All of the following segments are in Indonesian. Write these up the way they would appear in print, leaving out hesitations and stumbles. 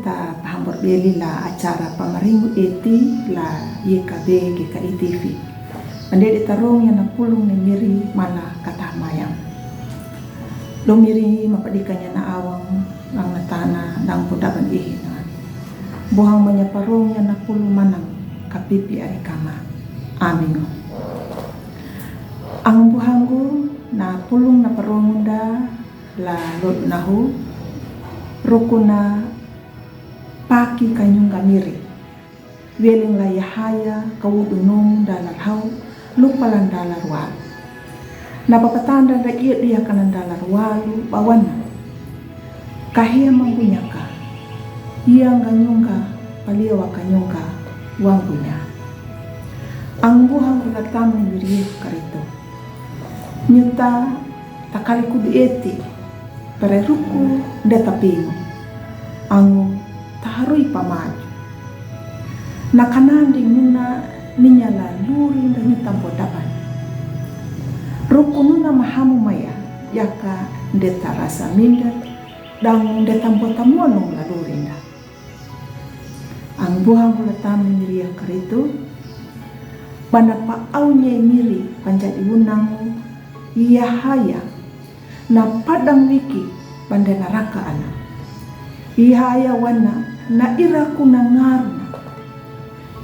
ta pahambor beli la acara pamaringu eti la YKB GKI TV. Ande di tarong yang napulong ni miri mala kata mayang. Lo miri mapadikanya na awang ang natana dang pudaban ihinan. Buhang manyaparong yang napulong manang kapipi ari kama. Amin. Ang buhanggo na pulong na parongda la lolo nahu rukuna paki kanyong gamiri weling la yahaya kawudunong dalar hau lupalan dalar wal napapatanda da iya dia kanan dalar walu bawana kahia manggunyaka iya nganyongka paliwa kanyongka wanggunya ang buhang ulatam ni miriye karito nyuta takali kudu eti pare ruku detapingo ang taharui pamaju nakananding nuna ninyala luri ndanyi tampo dapan ruku nuna mahamu maya yaka ndeta rasa minder dang ndetampo tamonong la luri nda ang buhang hulatam ni miriya karitu banapa aunye miri panjadi unang Iyahaya na padang wiki pande naraka ana Iyahaya wana na iraku na ngarna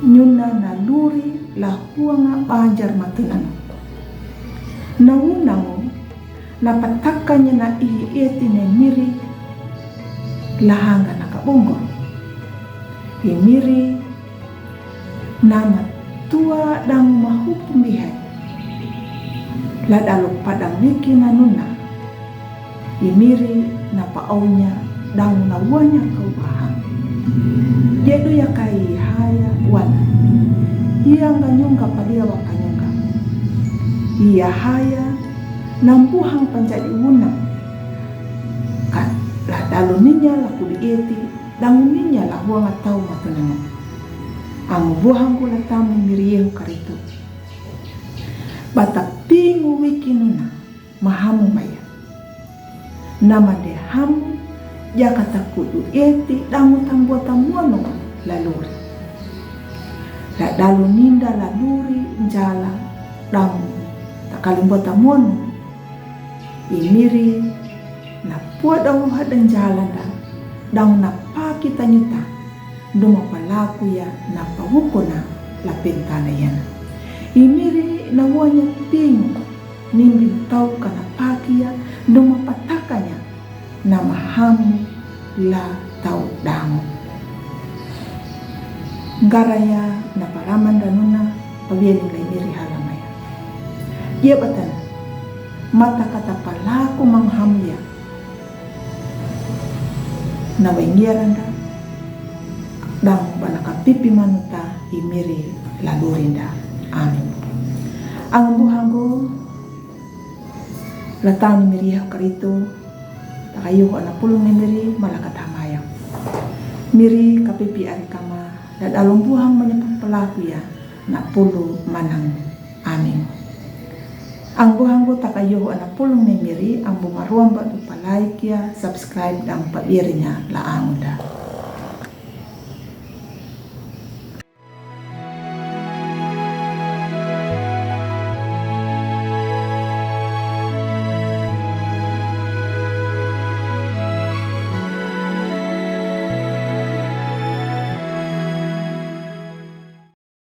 nyuna na luri la huanga pajar matunan na unango na patakanya na ihieti na miri lahanga na kabungo himiri nama tua dang mahupum bihay ladalo padang wiki na nuna imiri na paaunya dang nawanya kaubahan jedo ya kai haya wana iya nganyongka padia wakanyongka iya haya nampuhang panjadi unang kan ladalo ninya laku dieti dang ninya la huang atau matunangan ang buhang kula tamu miriyehu karitu batak pingu wiki nuna mahamu maya nama de hamu jakata kudu eti damu tambo tamuano laluri la dalu ninda laluri njala damu takalimbo tamuano imiri na puadawu hadan jalanda damu na paki tanyuta duma palaku ya na pahukona la pentana yana imiri na wanya pingu nimbi tau kana pakia duma patakanya na mahamu la tau damu ngaraya na paraman danuna pabieni la imiri halamaya ye batan mata kata palaku manghamya na wengiaranda damu banaka pipi manuta imiri la lurinda. Amin. Ang buhanggo latang ni miriya karito takayo ana pulong ni miri malakat hamayang miri kapipi ari kama dan along buhang menyebut pelaku ya na pulo manang. Amin. Ang buhanggo takayo ana pulong ni miri ang bumaruang ba like ya subscribe dang pabirinya laang da.